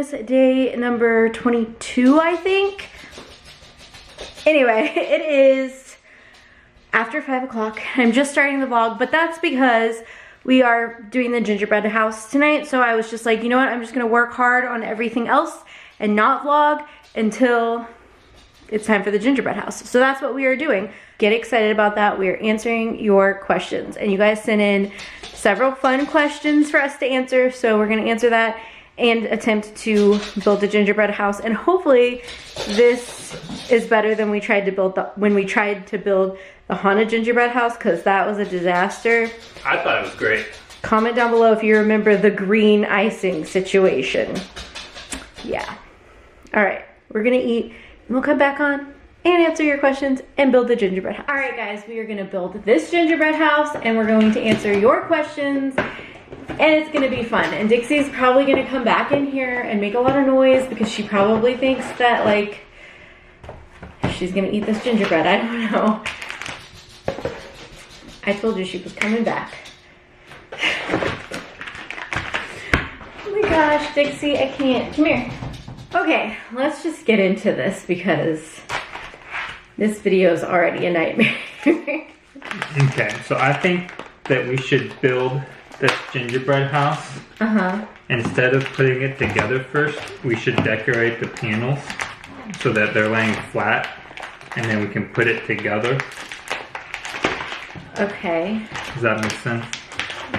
Vlogmas Day number 22, I think. Anyway, it is after 5 o'clock. I'm just starting the vlog, but that's because we are doing the gingerbread house tonight. So I was just like, you know what? I'm just gonna work hard on everything else and not vlog until it's time for the gingerbread house. So that's what we are doing. Get excited about that. We are answering your questions, and you guys sent in several fun questions for us to answer. So we're gonna answer that and attempt to build a gingerbread house. And hopefully this is better than we tried to build when we tried to build the haunted gingerbread house, because that was a disaster. I thought it was great. Comment down below if you remember the green icing situation. Yeah. All right, we're gonna eat, and we'll come back on and answer your questions and build the gingerbread house. All right, guys, we are gonna build this gingerbread house, and we're going to answer your questions, and it's gonna be fun. And Dixie's probably gonna come back in here and make a lot of noise because she probably thinks that, like, she's gonna eat this gingerbread. I don't know. I told you she was coming back. Oh my gosh, Dixie, I can't. Come here. Okay, let's just get into this because this video is already a nightmare. Okay, so I think that we should build this gingerbread house. Instead of putting it together first, we should decorate the panels so that they're laying flat, and then we can put it together. Okay. Does that make sense?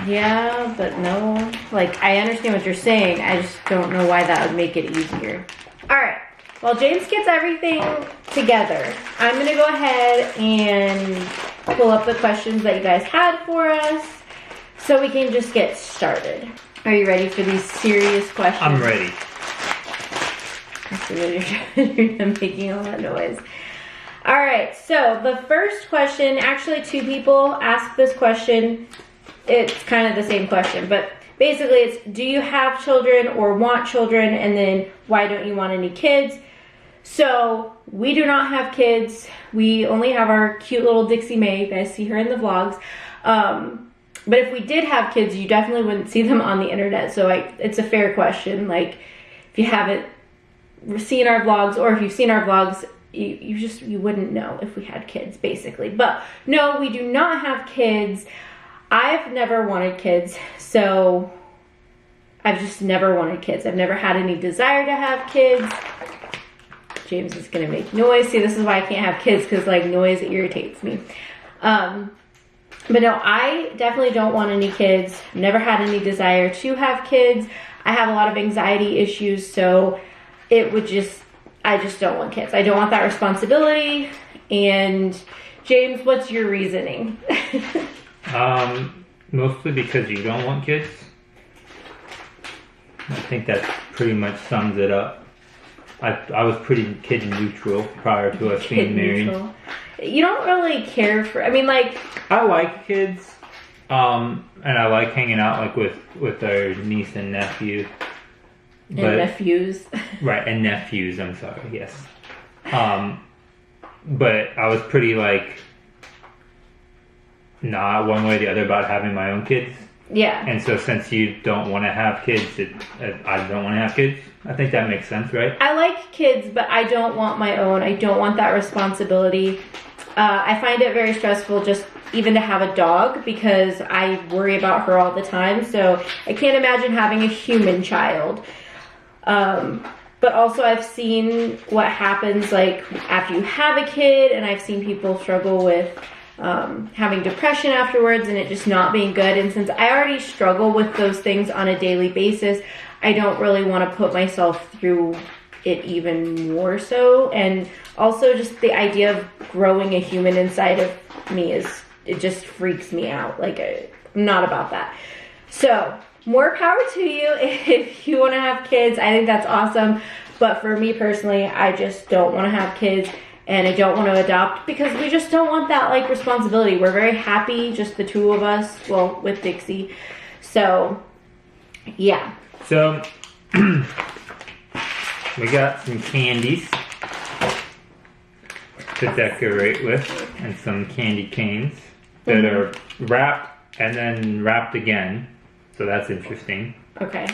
Yeah, but no. Like, I understand what you're saying. I just don't know why that would make it easier. All right. While James gets everything together, I'm going to go ahead and pull up the questions that you guys had for us so we can just get started. Are you ready for these serious questions? I'm ready. You're making all that noise. All right, so the first question, actually 2 people asked this question. It's kind of the same question, but basically it's, do you have children or want children, and then why don't you want any kids? So we do not have kids. We only have our cute little Dixie May. You guys see her in the vlogs. But if we did have kids, you definitely wouldn't see them on the internet. So it's a fair question. Like, if you haven't seen our vlogs, or if you've seen our vlogs, you wouldn't know if we had kids, basically. But no, we do not have kids. I've never wanted kids, so I've just never wanted kids. I've never had any desire to have kids. James is gonna make noise. See, this is why I can't have kids, because like noise irritates me. But no, I definitely don't want any kids. Never had any desire to have kids. I have a lot of anxiety issues, so it would I just don't want kids. I don't want that responsibility. And James, what's your reasoning? Mostly because you don't want kids. I think that pretty much sums it up. I was pretty kid neutral prior to us being married. Neutral. You don't really care for, I mean, like, I like kids, and I like hanging out like with our niece and nephew. And nephews. Right, and nephews, I'm sorry, yes. But I was pretty like, not one way or the other about having my own kids. Yeah. And so since you don't want to have kids, I don't want to have kids. I think that makes sense, right? I like kids, but I don't want my own. I don't want that responsibility. I find it very stressful just even to have a dog, because I worry about her all the time. So I can't imagine having a human child. But also I've seen what happens like after you have a kid, and I've seen people struggle with having depression afterwards and it just not being good. And since I already struggle with those things on a daily basis, I don't really want to put myself through it even more so. And also just the idea of growing a human inside of me it just freaks me out. Like, I'm not about that. So more power to you if you want to have kids. I think that's awesome. But for me personally, I just don't want to have kids, and I don't want to adopt because we just don't want that like responsibility. We're very happy, just the 2 of us, well, with Dixie. So yeah. So we got some candies to decorate with, and some candy canes that are wrapped and then wrapped again. So that's interesting. Okay.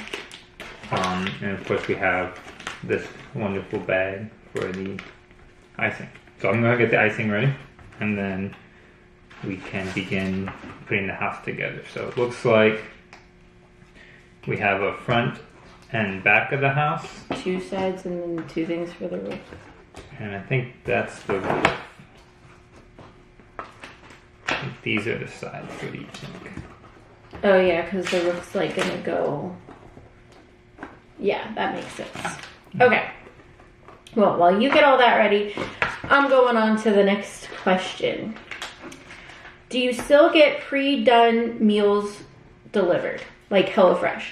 And of course we have this wonderful bag for the icing. So I'm gonna get the icing ready, and then we can begin putting the house together. So it looks like we have a front and back of the house. 2 sides and then 2 things for the roof. And I think that's the roof. I think these are the sides. What do you think? Oh yeah, because the roof's like gonna go. Yeah, that makes sense. Okay. Well, while you get all that ready, I'm going on to the next question. Do you still get pre-done meals delivered, like HelloFresh?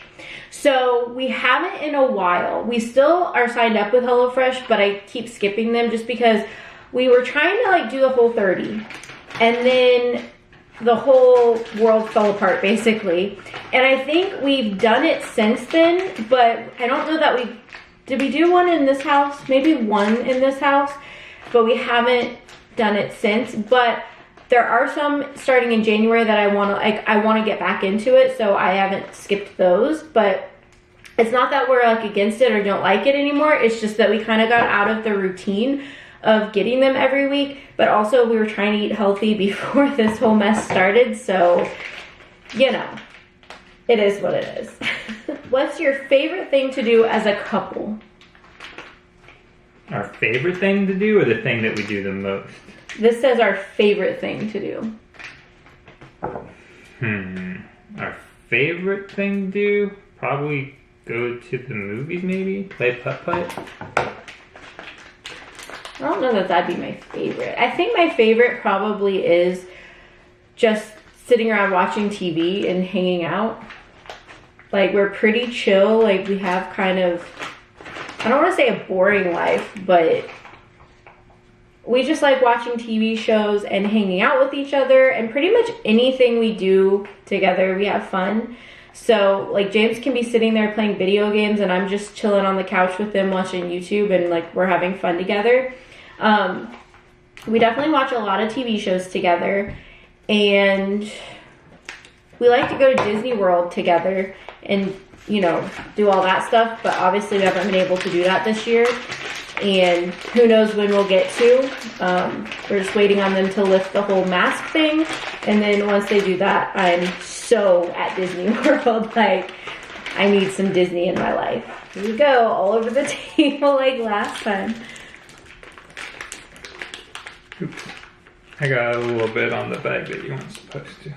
So we haven't in a while. We still are signed up with HelloFresh, but I keep skipping them just because we were trying to like do the whole 30, and then the whole world fell apart basically. And I think we've done it since then, but I don't know that did we do one in this house? Maybe one in this house, but we haven't done it since. But there are some starting in January that I want to get back into it, so I haven't skipped those. But it's not that we're like against it or don't like it anymore. It's just that we kind of got out of the routine of getting them every week, but also we were trying to eat healthy before this whole mess started, so you know, it is what it is. What's your favorite thing to do as a couple? Our favorite thing to do, or the thing that we do the most? This says our favorite thing to do. Our favorite thing to do? Probably go to the movies, maybe? Play putt-putt? I don't know that that'd be my favorite. I think my favorite probably is just sitting around watching TV and hanging out. Like, we're pretty chill. Like, we have kind of, I don't want to say a boring life, but we just like watching TV shows and hanging out with each other, and pretty much anything we do together, we have fun. So, like, James can be sitting there playing video games, and I'm just chilling on the couch with him watching YouTube, and, like, we're having fun together. We definitely watch a lot of TV shows together, and we like to go to Disney World together and, you know, do all that stuff, but obviously we haven't been able to do that this year, and who knows when we'll get to. We're just waiting on them to lift the whole mask thing, and then once they do that, I'm so at Disney World. Like, I need some Disney in my life. Here we go, all over the table like last time. Oops. I got a little bit on the bag that you weren't supposed to.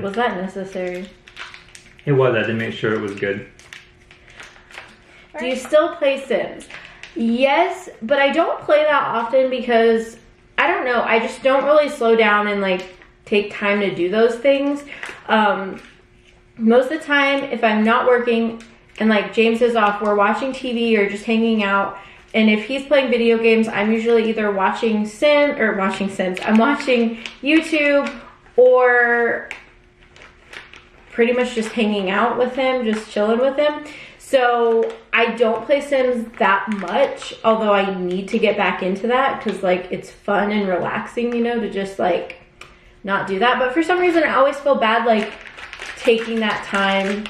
Was that necessary? It was. I had to make sure it was good. Do you still play Sims? Yes, but I don't play that often because, I don't know, I just don't really slow down and like take time to do those things. Most of the time, if I'm not working and like James is off, we're watching TV or just hanging out. And if he's playing video games, I'm usually either watching Sims. I'm watching YouTube, or pretty much just hanging out with him, just chilling with him. So I don't play Sims that much, although I need to get back into that because like it's fun and relaxing, you know, to just like not do that. But for some reason I always feel bad like taking that time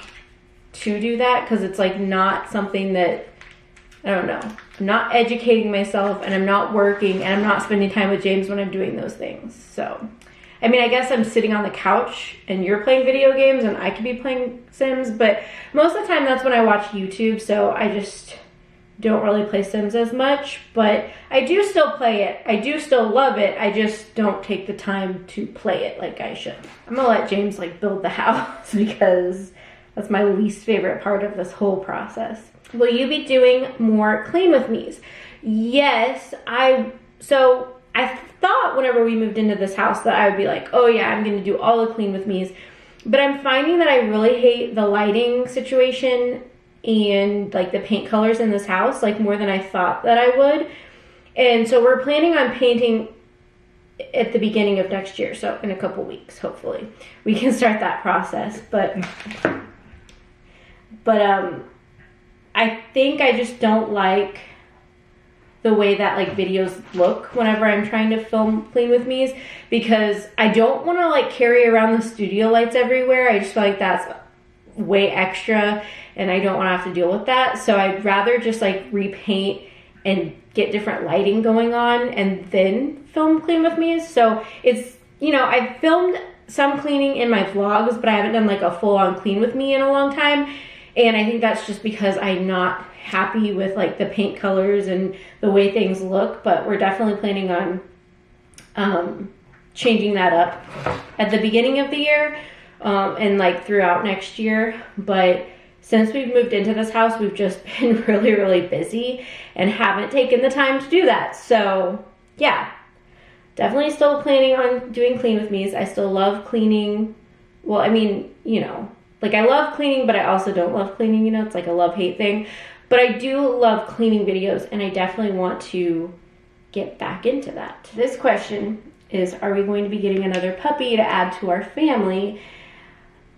to do that because it's like not something that, I don't know, I'm not educating myself, and I'm not working, and I'm not spending time with James when I'm doing those things. So I mean, I guess I'm sitting on the couch and you're playing video games and I could be playing Sims, but most of the time that's when I watch YouTube, so I just don't really play Sims as much. But I do still play it. I do still love it. I just don't take the time to play it like I should. I'm gonna let James like build the house because that's my least favorite part of this whole process. Will you be doing more clean with me's? Yes, I thought whenever we moved into this house that I would be like, oh yeah, I'm gonna do all the clean with me's. But I'm finding that I really hate the lighting situation and like the paint colors in this house, like more than I thought that I would. And so we're planning on painting at the beginning of next year. So in a couple weeks, hopefully we can start that process. But I think I just don't like the way that like videos look whenever I'm trying to film clean with me's, because I don't want to like carry around the studio lights everywhere. I just feel like that's way extra and I don't want to have to deal with that. So I'd rather just like repaint and get different lighting going on and then film clean with me's. So it's, you know, I've filmed some cleaning in my vlogs, but I haven't done like a full-on clean with me in a long time. And I think that's just because I'm not happy with like the paint colors and the way things look, but we're definitely planning on changing that up at the beginning of the year and like throughout next year. But since we've moved into this house, we've just been really, really busy and haven't taken the time to do that. So yeah, definitely still planning on doing clean with me's. I still love cleaning. Well, I mean, you know, like I love cleaning, but I also don't love cleaning, you know, it's like a love-hate thing. But I do love cleaning videos and I definitely want to get back into that. This question is, are we going to be getting another puppy to add to our family?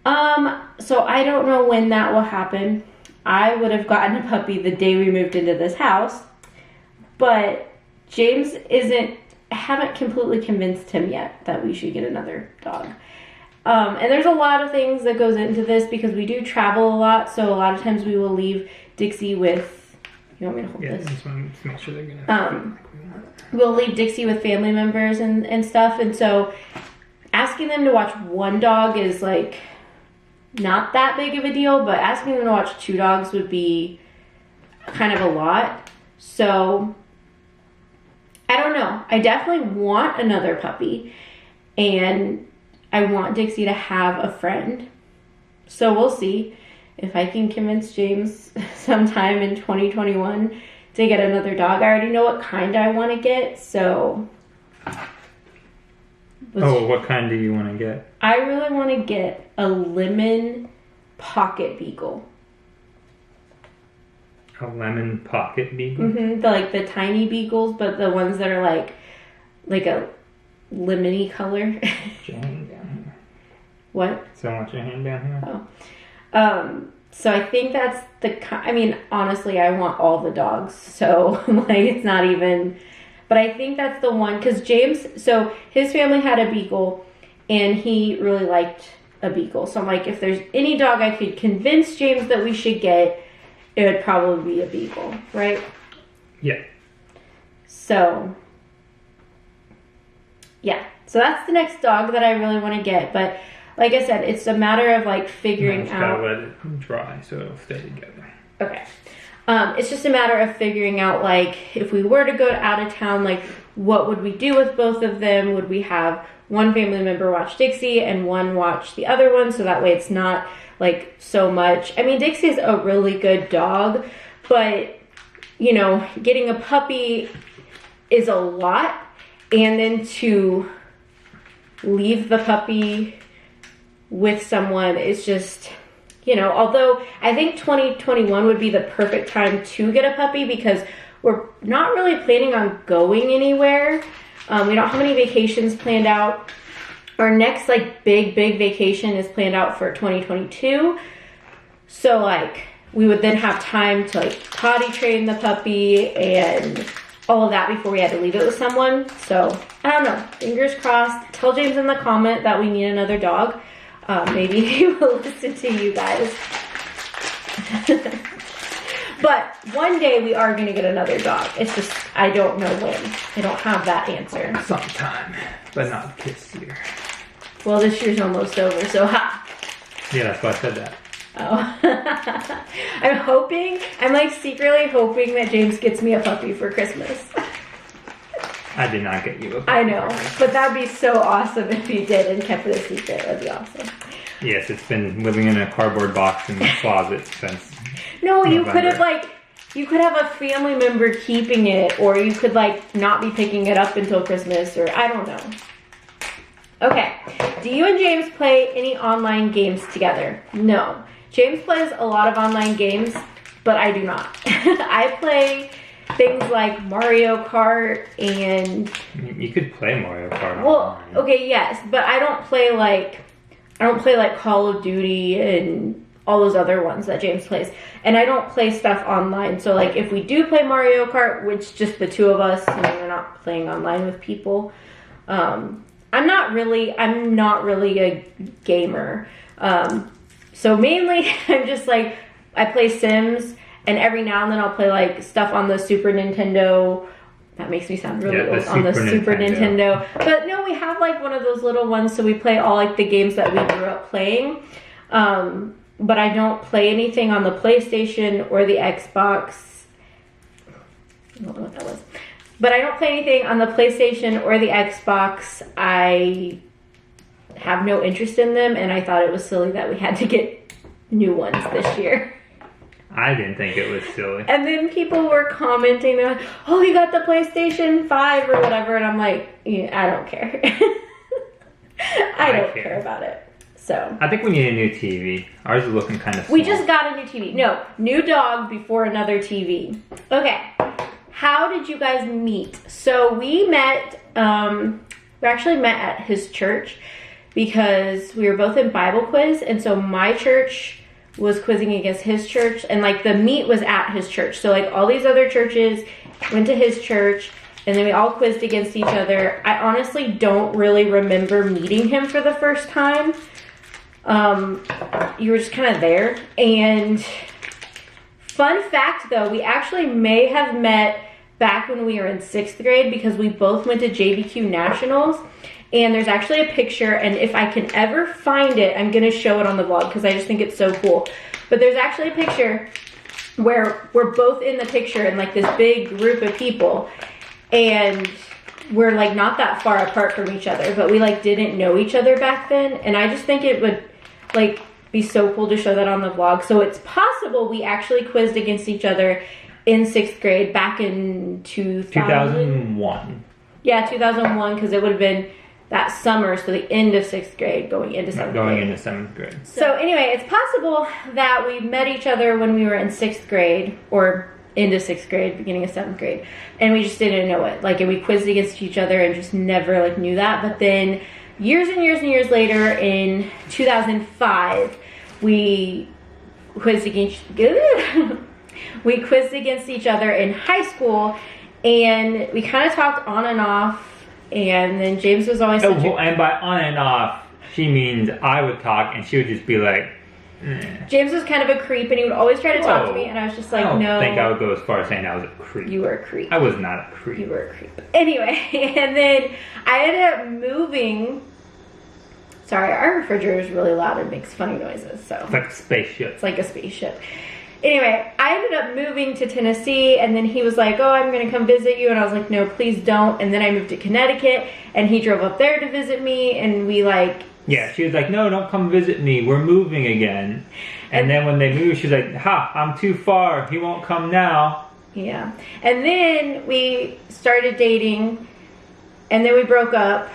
So I don't know when that will happen. I would have gotten a puppy the day we moved into this house, but James haven't completely convinced him yet that we should get another dog. And there's a lot of things that goes into this because we do travel a lot. So a lot of times we will leave Dixie with, you want me to hold this? Yeah, just want to make sure they're gonna we'll leave Dixie with family members and stuff. And so asking them to watch one dog is like not that big of a deal, but asking them to watch two dogs would be kind of a lot. So I don't know. I definitely want another puppy and I want Dixie to have a friend. So we'll see if I can convince James sometime in 2021 to get another dog. I already know what kind I want to get, so. What kind do you want to get? I really want to get a lemon pocket beagle. A lemon pocket beagle? Mm-hmm. The tiny beagles, but the ones that are like a lemony color. Jane down here. What? So want your hand down here? Oh. So I think that's I mean, honestly, I want all the dogs. So like, it's not even, but I think that's the one, because James, so his family had a beagle and he really liked a beagle. So I'm like, if there's any dog I could convince James that we should get, it would probably be a beagle, right? Yeah. So yeah, so that's the next dog that I really want to get. But like I said, it's a matter of like figuring out. Gotta let it dry so it'll stay together. Okay. It's just a matter of figuring out like if we were to go out of town, like what would we do with both of them? Would we have one family member watch Dixie and one watch the other one, so that way it's not like so much. I mean, Dixie's a really good dog, but you know, getting a puppy is a lot. And then to leave the puppy with someone is just, you know, although I think 2021 would be the perfect time to get a puppy because we're not really planning on going anywhere. We don't have any vacations planned out. Our next like big vacation is planned out for 2022. So like we would then have time to like potty train the puppy and all of that before we had to leave it with someone. So I don't know, fingers crossed. Tell James in the comment that we need another dog. Maybe he will listen to you guys. But one day we are gonna get another dog. It's just, I don't know when. I don't have that answer. Sometime, but not this year. Well, this year's almost over, so ha. Yeah, that's why I said that. Oh. I'm like secretly hoping that James gets me a puppy for Christmas. I did not get you a puppy. I know, but that'd be so awesome if you did and kept it a secret. That'd be awesome. Yes, it's been living in a cardboard box in the closet since No, you November. could have like, you could have a family member keeping it, or you could like not be picking it up until Christmas, or I don't know. Okay, do you and James play any online games together? No. James plays a lot of online games, but I do not. I play things like Mario Kart and... You could play Mario Kart Well, online. okay, yes, but I don't play like Call of Duty and all those other ones that James plays. And I don't play stuff online. So like if we do play Mario Kart, which just the two of us, and we're not playing online with people, I'm not really a gamer. So mainly I'm just like, I play Sims, and every now and then I'll play like stuff on the Super Nintendo. That makes me sound really old. On the Super Nintendo. But no, we have like one of those little ones, so we play all like the games that we grew up playing. But I don't play anything on the PlayStation or the Xbox. I don't know what that was. But I don't play anything on the PlayStation or the Xbox. I have no interest in them, and I thought it was silly that we had to get new ones this year. I didn't think it was silly. And then people were commenting, they're like, oh, you got the PlayStation 5 or whatever. And I'm like, yeah, I don't care. I don't care about it. So I think we need a new TV. Ours is looking kind of small. We just got a new TV. No, new dog before another TV. Okay. How did you guys meet? So we met, we actually met at his church because we were both in Bible quiz. And so my church was quizzing against his church, and like the meet was at his church. So like all these other churches went to his church, and then we all quizzed against each other. I honestly don't really remember meeting him for the first time. You were just kind of there. And fun fact though, we actually may have met back when we were in 6th grade because we both went to JVQ Nationals. And there's actually a picture, and if I can ever find it, I'm going to show it on the vlog because I just think it's so cool. But there's actually a picture where we're both in the picture in like this big group of people. And we're like not that far apart from each other, but we like didn't know each other back then. And I just think it would like be so cool to show that on the vlog. So it's possible we actually quizzed against each other in 6th grade back in 2001. Yeah, 2001, because it would have been that summer, so the end of 6th grade, going into 7th grade. Going into 7th grade. So anyway, it's possible that we met each other when we were in 6th grade, or into 6th grade, beginning of 7th grade, and we just didn't know it. Like, and we quizzed against each other and just never like knew that. But then years and years and years later, in 2005, we quizzed against each other in high school, and we kind of talked on and off. And then James was always and by on and off, she means I would talk and she would just be like, James was kind of a creep, and he would always try to talk to me, and I was just like, no. I think I would go as far as saying I was a creep. You were a creep. I was not a creep. You were a creep. Anyway, and then I ended up moving. Sorry, our refrigerator is really loud and makes funny noises. So it's like a spaceship. It's like a spaceship. Anyway, I ended up moving to Tennessee, and then he was like, oh, I'm going to come visit you. And I was like, no, please don't. And then I moved to Connecticut, and he drove up there to visit me, and we like... Yeah, she was like, no, don't come visit me. We're moving again. And then when they moved, she was like, ha, I'm too far. He won't come now. Yeah. And then we started dating, and then we broke up.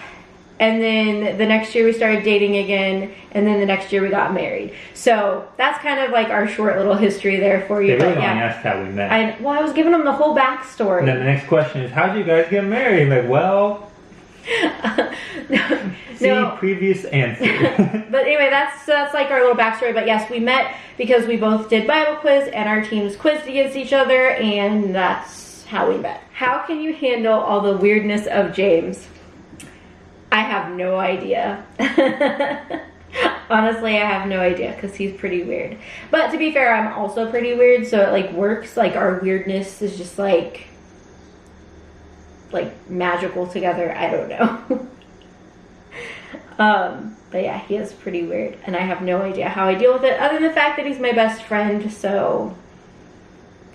And then the next year we started dating again, and then the next year we got married. So that's kind of like our short little history there for you. They really only asked how we met. I was giving them the whole backstory. And then the next question is, how'd you guys get married? I'm like, well, see previous answer. But anyway, that's like our little backstory. But yes, we met because we both did Bible quiz, and our teams quizzed against each other, and that's how we met. How can you handle all the weirdness of James? I have no idea. Honestly, I have no idea because he's pretty weird. But to be fair, I'm also pretty weird, so it like works. Like our weirdness is just like magical together. I don't know. But yeah, he is pretty weird, and I have no idea how I deal with it other than the fact that he's my best friend. So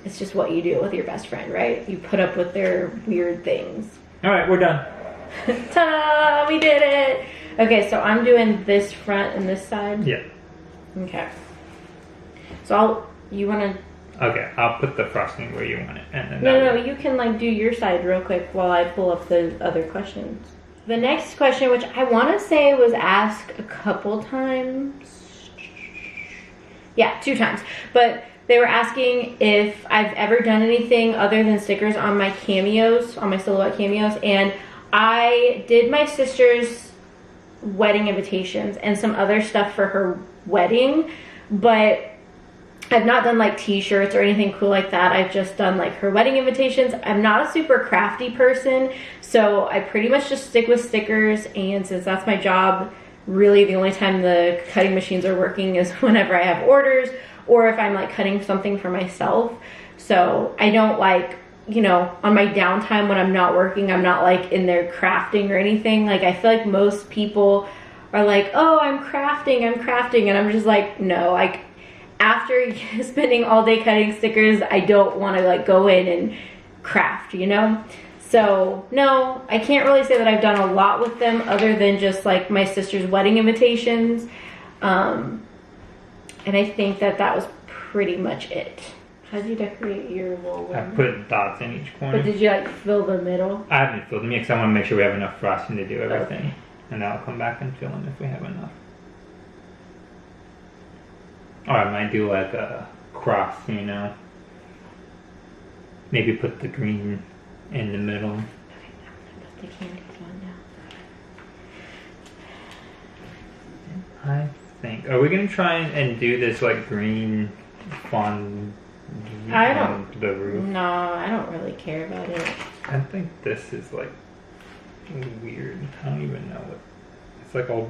it's just what you do with your best friend, right? You put up with their weird things. All right, we're done. Ta-da! We did it! Okay, so I'm doing this front and this side? Yeah. Okay. So Okay, I'll put the frosting where you want it. And then No, you can like do your side real quick while I pull up the other questions. The next question, which I want to say was asked a couple times. Yeah, 2 times. But they were asking if I've ever done anything other than stickers on my cameos, on my silhouette cameos, and I did my sister's wedding invitations and some other stuff for her wedding, but I've not done like t-shirts or anything cool like that. I've just done like her wedding invitations. I'm not a super crafty person, so I pretty much just stick with stickers, and since that's my job, really the only time the cutting machines are working is whenever I have orders or if I'm like cutting something for myself. So I don't like, you know, on my downtime when I'm not working, I'm not like in there crafting or anything. Like I feel like most people are like, oh, I'm crafting, and I'm just like, no, like after spending all day cutting stickers, I don't want to like go in and craft, you know? So no, I can't really say that I've done a lot with them other than just like my sister's wedding invitations. And I think that was pretty much it. How did you decorate your little one? I put dots in each corner. But did you like fill the middle? I haven't filled them yet because I want to make sure we have enough frosting to do everything. Okay. And then I'll come back and fill them if we have enough. Or I might do like a cross, you know. Maybe put the green in the middle. Okay, I'm gonna put the candies on now. I think. Are we gonna try and do this like green fondue on the roof? No, I don't really care about it. I think this is like weird. I don't even know what. It's like all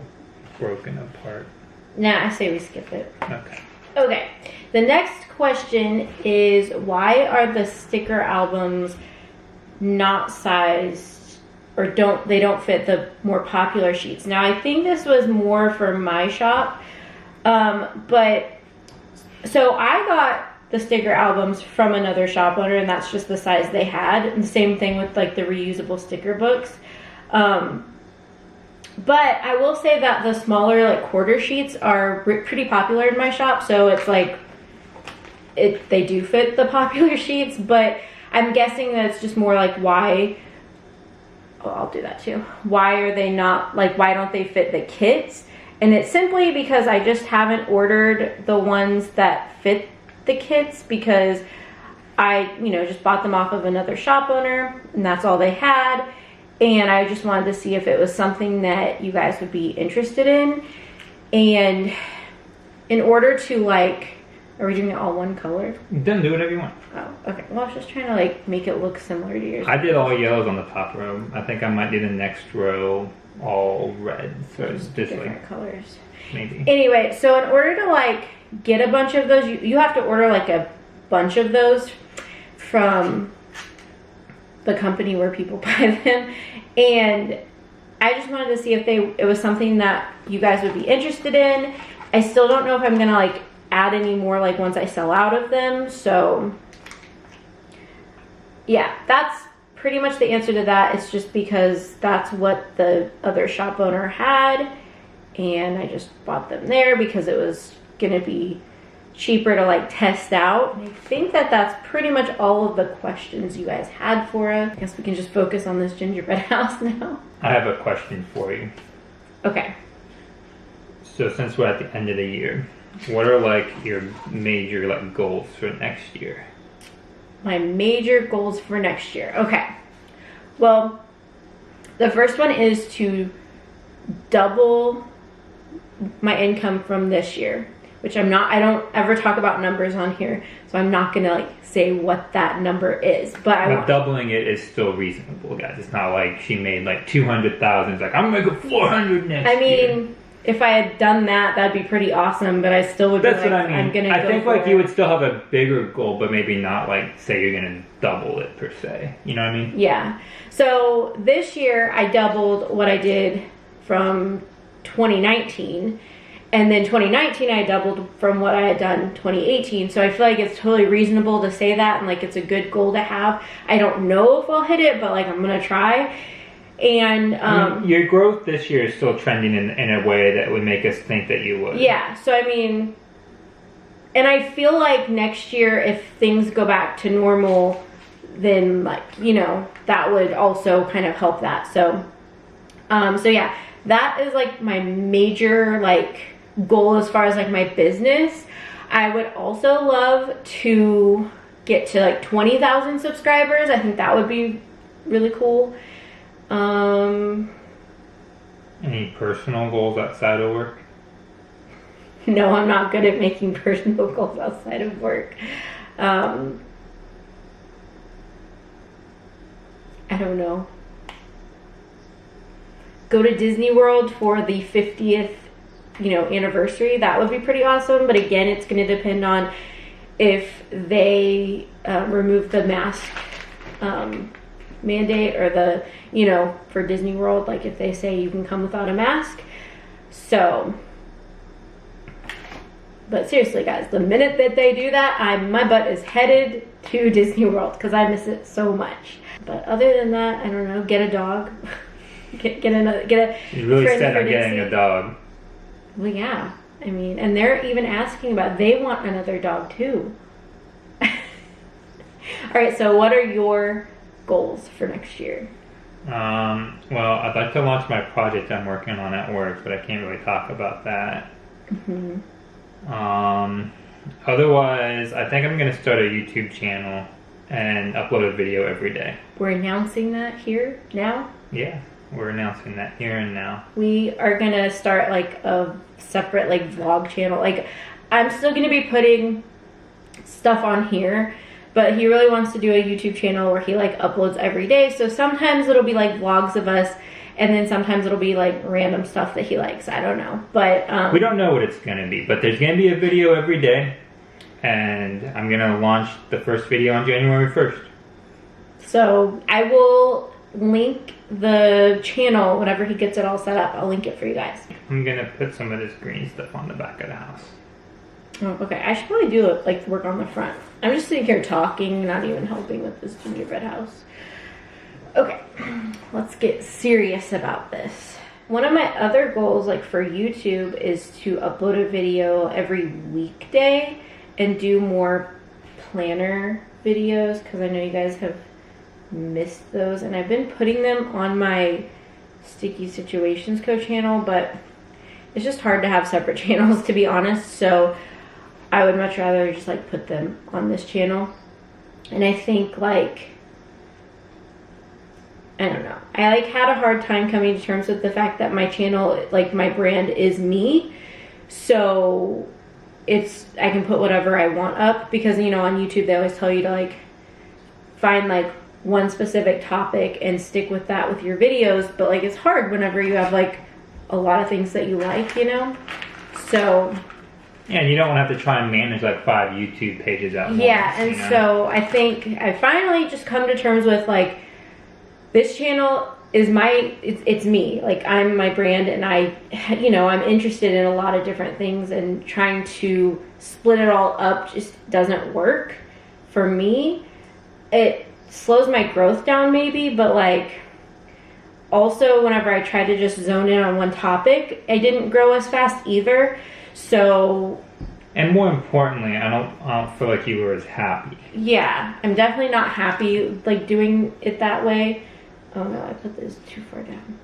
broken apart. Nah, I say we skip it. Okay. Okay, the next question is, why are the sticker albums not sized, or they don't fit the more popular sheets? Now I think this was more for my shop, but so I got the sticker albums from another shop owner, and that's just the size they had, and the same thing with like the reusable sticker books. But I will say that the smaller like quarter sheets are pretty popular in my shop, so it's like they do fit the popular sheets, but I'm guessing that it's just more like why, oh, I'll do that too. Why are they not, like, why don't they fit the kits? And it's simply because I just haven't ordered the ones that fit the kits, because I, you know, just bought them off of another shop owner and that's all they had. And I just wanted to see if it was something that you guys would be interested in. And in order to like, are we doing it all one color? Then do whatever you want. Oh, okay. Well, I was just trying to like make it look similar to yours. I did all yellows on the top row. I think I might do the next row all red. So it's just different like colors. Maybe. Anyway, so in order to like get a bunch of those, you have to order like a bunch of those from the company where people buy them. And I just wanted to see if it was something that you guys would be interested in. I still don't know if I'm gonna like add any more like once I sell out of them. So yeah, that's pretty much the answer to that. It's just because that's what the other shop owner had, and I just bought them there because it was gonna be cheaper to like test out. I think that that's pretty much all of the questions you guys had for us. I guess we can just focus on this gingerbread house now. I have a question for you. Okay. So since we're at the end of the year, what are like your major like goals for next year? My major goals for next year. Okay. Well, the first one is to double my income from this year, which I don't ever talk about numbers on here, so I'm not gonna like say what that number is. But doubling it is still reasonable, guys. It's not like she made like 200,000. It's like I'm gonna make 400 next year. I mean, if I had done that, that'd be pretty awesome. But I still would. That's be like, what I mean. I'm gonna. I think like you would still have a bigger goal, but maybe not like say you're gonna double it per se. You know what I mean? Yeah. So this year I doubled what I did from 2019. And then 2019, I doubled from what I had done 2018. So I feel like it's totally reasonable to say that, and like it's a good goal to have. I don't know if I'll hit it, but like I'm gonna try. And I mean, your growth this year is still trending in a way that would make us think that you would. Yeah. So I mean, and I feel like next year, if things go back to normal, then like, you know, that would also kind of help that. So, so yeah, that is like my major like goal as far as like my business. I would also love to get to like 20,000 subscribers. I think that would be really cool. Any personal goals outside of work? No, I'm not good at making personal goals outside of work. I don't know. Go to Disney World for the 50th, anniversary. That would be pretty awesome. But again, it's going to depend on if they remove the mask mandate, or the, for Disney World, like if they say you can come without a mask. So, but seriously guys, the minute that they do that, my butt is headed to Disney World because I miss it so much. But other than that, I don't know, get a dog. get a You really friend said for I'm getting Disney. a dog. Well, yeah. I mean, and they're even asking about, they want another dog too. All right, so what are your goals for next year? Well, I'd like to launch my project I'm working on at work, but I can't really talk about that. Otherwise, I think I'm going to start a YouTube channel and upload a video every day. We're announcing that here now? Yeah, we're announcing that here and now. We are going to start like a separate like vlog channel. Like, I'm still going to be putting stuff on here, but he really wants to do a YouTube channel where he like uploads every day. So sometimes it'll be like vlogs of us, and then sometimes it'll be like random stuff that he likes. I don't know, but we don't know what it's gonna be, but there's gonna be a video every day, and I'm gonna launch the first video on January 1st. So I will link the channel whenever he gets it all set up. I'll link it for you guys. I'm gonna put some of this green stuff on the back of the house. Oh, okay, I should probably do it, like work on the front. I'm just sitting here talking, not even helping with this gingerbread house. Okay, let's get serious about this. One of my other goals, like for YouTube, is to upload a video every weekday and do more planner videos, because I know you guys have missed those, and I've been putting them on my Sticky Situations Co channel, but it's just hard to have separate channels, to be honest. So I would much rather just like put them on this channel. And I think like, I don't know, I like had a hard time coming to terms with the fact that my channel, like my brand is me. So I can put whatever I want up, because on YouTube they always tell you to like find like one specific topic and stick with that with your videos. But like it's hard whenever you have like a lot of things that you like, So yeah, and you don't have to try and manage like 5 YouTube pages at once. Yeah, and so I think I finally just come to terms with like, this channel is it's me. Like, I'm my brand, and I'm interested in a lot of different things, and trying to split it all up just doesn't work for me. It slows my growth down maybe, but like, also whenever I try to just zone in on one topic, I didn't grow as fast either. So, and more importantly, I don't feel like you were as happy. Yeah, I'm definitely not happy like doing it that way. Oh no, I put this too far down.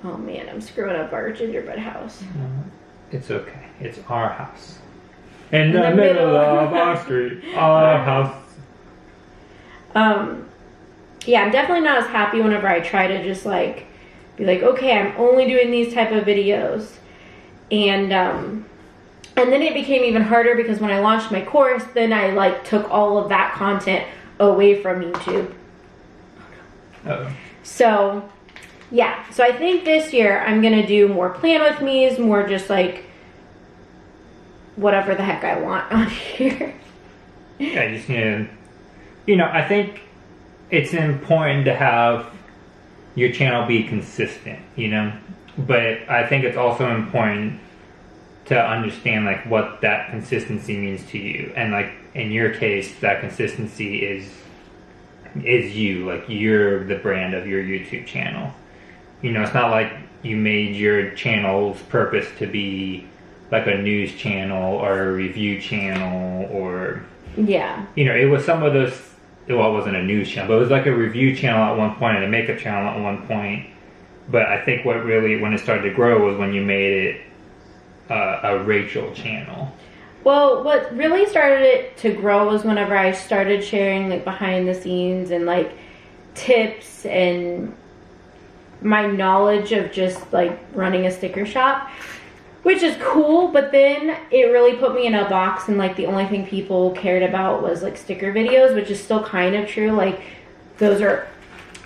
Oh man, I'm screwing up our gingerbread house. It's okay. It's our house. In the middle of our street, our house. Yeah, I'm definitely not as happy whenever I try to just like be like, okay, I'm only doing these type of videos. And then it became even harder, because when I launched my course, then I like took all of that content away from YouTube. Uh-oh. So yeah, so I think this year I'm gonna do more plan with me's, more just like whatever the heck I want on here. Yeah, you just need to, I think it's important to have your channel be consistent, but I think it's also important to understand like what that consistency means to you, and like in your case, that consistency is you. Like, you're the brand of your YouTube channel. It's not like you made your channel's purpose to be like a news channel or a review channel, or Yeah. It was some of those. Well, it wasn't a news channel, but it was like a review channel at one point and a makeup channel at one point. But I think what really, when it started to grow, was when you made it a Rachel channel. Well, what really started it to grow was whenever I started sharing like behind the scenes and like tips and my knowledge of just like running a sticker shop. which is cool, but then it really put me in a box, and like the only thing people cared about was like sticker videos, which is still kind of true. Like those are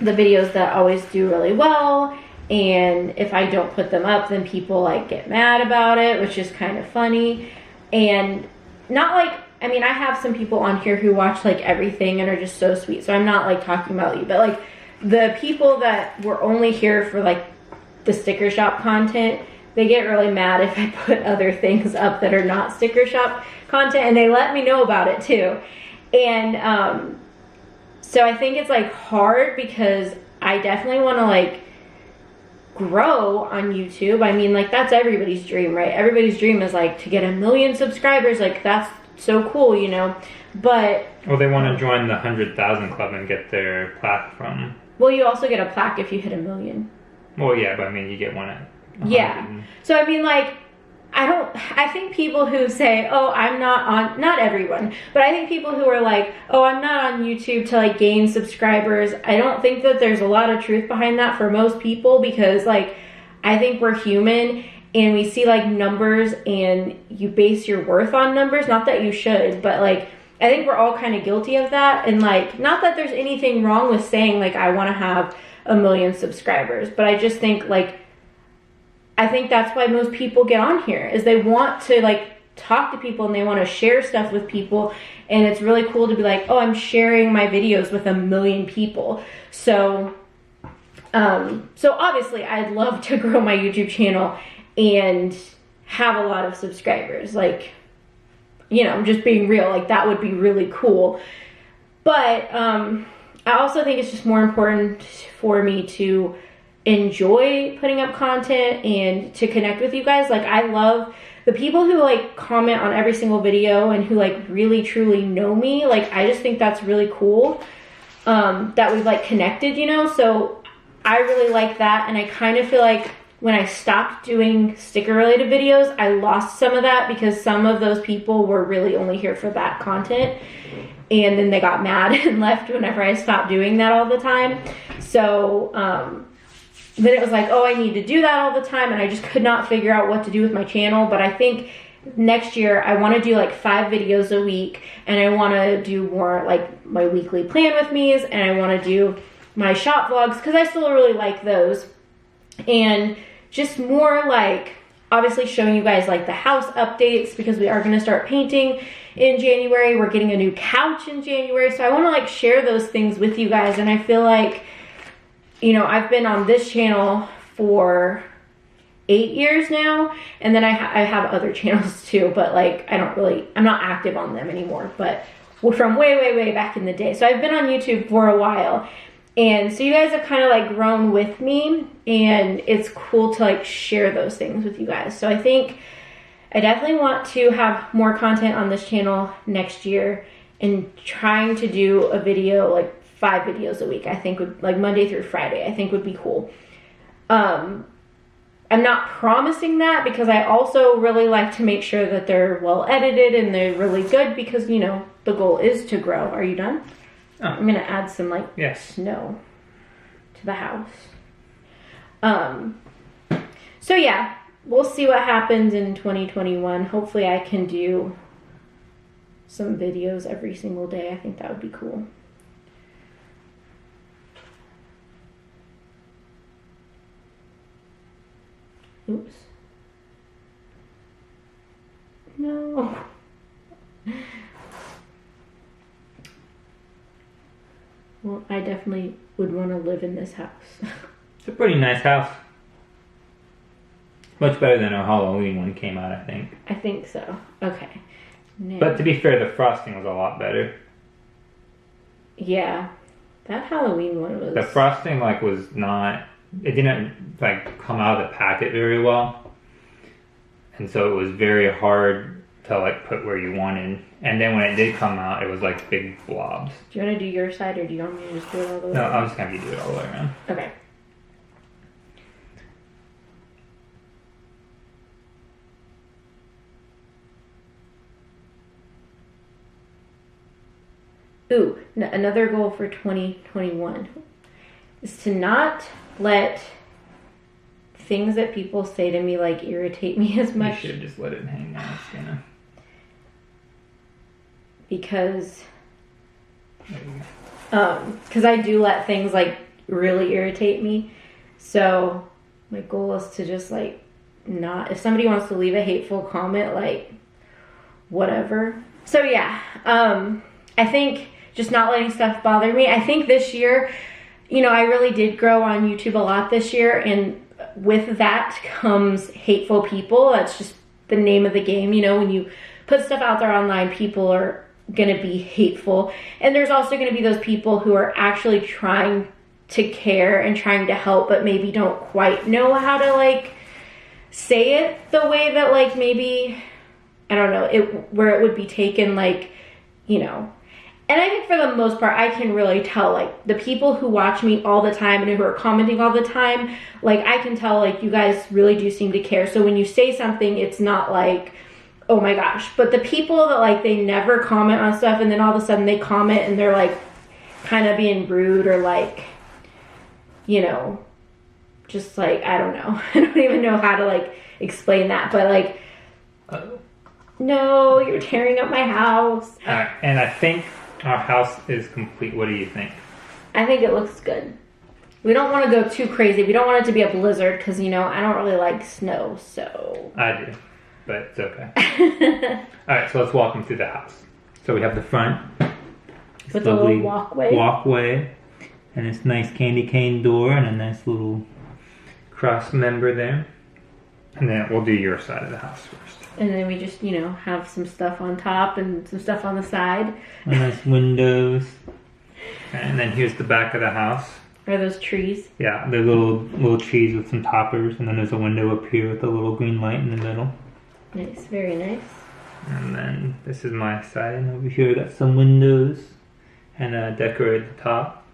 the videos that always do really well, and if I don't put them up, then people like get mad about it, which is kind of funny. And not like, I mean, I have some people on here who watch like everything and are just so sweet, so I'm not like talking about you, but like the people that were only here for like the sticker shop content, they get really mad if I put other things up that are not sticker shop content, and they let me know about it too. And so I think it's like hard because I definitely want to like grow on YouTube. I mean, like that's everybody's dream, right? Everybody's dream is like to get 1 million subscribers. Like that's so cool, you know. But well, they want to join the 100,000 club and get their plaque from. Well, you also get a plaque if you hit 1 million. Well, yeah, but I mean, you get one at 100. Yeah. So I mean, like, I think people who say, oh, I'm not on, not everyone, but I think people who are like, oh, I'm not on YouTube to like gain subscribers, I don't think that there's a lot of truth behind that for most people, because like, I think we're human and we see like numbers and you base your worth on numbers. Not that you should, but like, I think we're all kind of guilty of that. And like, not that there's anything wrong with saying like, I want to have 1 million subscribers, but I just think like, I think that's why most people get on here, is they want to like talk to people and they want to share stuff with people. And it's really cool to be like, oh, I'm sharing my videos with 1 million people. So, so obviously I'd love to grow my YouTube channel and have a lot of subscribers. Like, you know, I'm just being real, like that would be really cool. But, I also think it's just more important for me to enjoy putting up content and to connect with you guys. Like I love the people who like comment on every single video and who like really truly know me. Like I just think that's really cool, that we've like connected, you know. So I really like that, and I kind of feel like when I stopped doing sticker related videos, I lost some of that because some of those people were really only here for that content, and then they got mad and left whenever I stopped doing that all the time. So then it was like, oh, I need to do that all the time, and I just could not figure out what to do with my channel. But I think next year I want to do like 5 videos a week, and I want to do more like my weekly plan with me's, and I want to do my shop vlogs because I still really like those, and just more like obviously showing you guys like the house updates, because we are going to start painting in January. We're getting a new couch in January, so I want to like share those things with you guys. And I feel like, you know, I've been on this channel for 8 years now, and then I have other channels too, but like I'm not active on them anymore, but from way back in the day. So I've been on YouTube for a while, and so you guys have kind of like grown with me, and it's cool to like share those things with you guys. So I think I definitely want to have more content on this channel next year, and trying to do a video like 5 videos a week, I think would, like Monday through Friday, I think would be cool. I'm not promising that because I also really like to make sure that they're well edited and they're really good, because, you know, the goal is to grow. Are you done? Oh. I'm gonna add some like snow to the house. So yeah, we'll see what happens in 2021. Hopefully I can do some videos every single day. I think that would be cool. Oops. No. Well, I definitely would want to live in this house. It's a pretty nice house. Much better than a Halloween one came out, I think. I think so. Okay. Now, but to be fair, the frosting was a lot better. Yeah. That Halloween one was... The frosting, like, was not... It didn't, like, come out of the packet very well. And so it was very hard to, like, put where you wanted. And then when it did come out, it was, like, big blobs. Do you want to do your side, or do you want me to just do it all the way No, around? I'm just going to do it all the way around. Okay. Ooh, another goal for 2021 is to not let things that people say to me like irritate me as You much. should just let it hang out. It's gonna. Because There you go. because I do let things like really irritate me. So my goal is to just like not, if somebody wants to leave a hateful comment, like whatever. So yeah, I think just not letting stuff bother me. I think this year, you know, I really did grow on YouTube a lot this year, and with that comes hateful people. That's just the name of the game. You know, when you put stuff out there online, people are gonna be hateful, and there's also gonna be those people who are actually trying to care and trying to help, but maybe don't quite know how to like say it the way that like maybe, I don't know, where it would be taken, like, you know. And I think for the most part, I can really tell, like, the people who watch me all the time and who are commenting all the time, like, I can tell, like, you guys really do seem to care. So when you say something, it's not like, oh my gosh. But the people that, like, they never comment on stuff, and then all of a sudden they comment and they're, like, kind of being rude or, like, you know, just, like, I don't know. I don't even know how to, like, explain that. But, like, no, you're tearing up my house. Alright, and I think our house is complete. What do you think? I think it looks good. We don't want to go too crazy. We don't want it to be a blizzard because, you know, I don't really like snow, so. I do, but it's okay. Alright, so let's walk them through the house. So we have the front. With a little walkway. Walkway. And this nice candy cane door and a nice little cross member there. And then we'll do your side of the house first. And then we just, you know, have some stuff on top and some stuff on the side. Nice windows. And then here's the back of the house. Are those trees? Yeah, they're little trees with some toppers. And then there's a window up here with a little green light in the middle. Nice, very nice. And then this is my side. And over here I got some windows and a decorated top.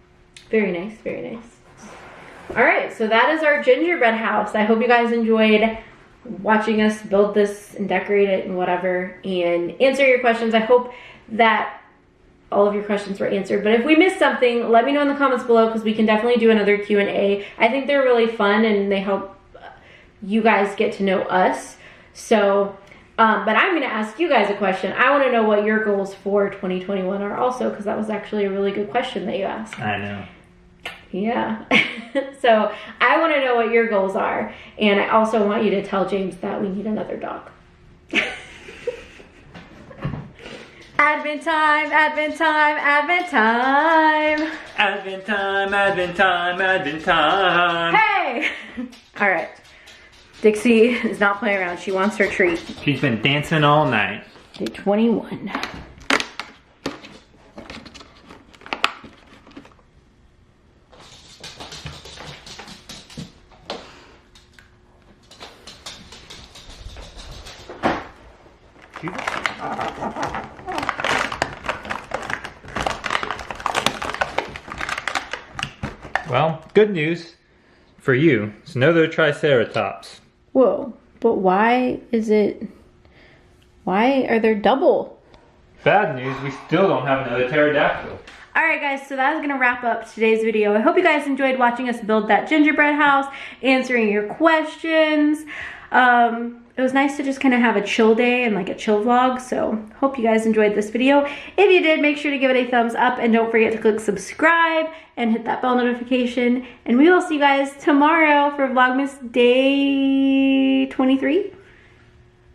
Very nice, very nice. Alright, so that is our gingerbread house. I hope you guys enjoyed watching us build this and decorate it and whatever, and answer your questions. I hope that all of your questions were answered, but if we missed something, let me know in the comments below, because we can definitely do another Q&A. I think they're really fun and they help you guys get to know us. So but I'm going to ask you guys a question. I want to know what your goals for 2021 are also, because that was actually a really good question that you asked. I know. Yeah. So I want to know what your goals are. And I also want you to tell James that we need another dog. Advent time, Advent time, Advent time. Advent time, Advent time, Advent time. Hey! All right. Dixie is not playing around. She wants her treat. She's been dancing all night. Day 21. Well, good news for you. It's no Triceratops. Whoa, but why are there double? Bad news, we still don't have another pterodactyl. Alright guys, so that is going to wrap up today's video. I hope you guys enjoyed watching us build that gingerbread house, answering your questions. It was nice to just kind of have a chill day and like a chill vlog, so hope you guys enjoyed this video. If you did, make sure to give it a thumbs up and don't forget to click subscribe and hit that bell notification. And we will see you guys tomorrow for Vlogmas Day 23.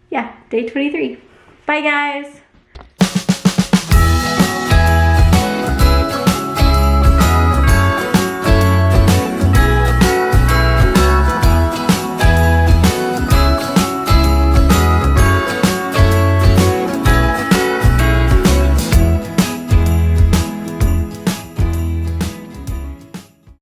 Yeah, Day 23. Bye guys!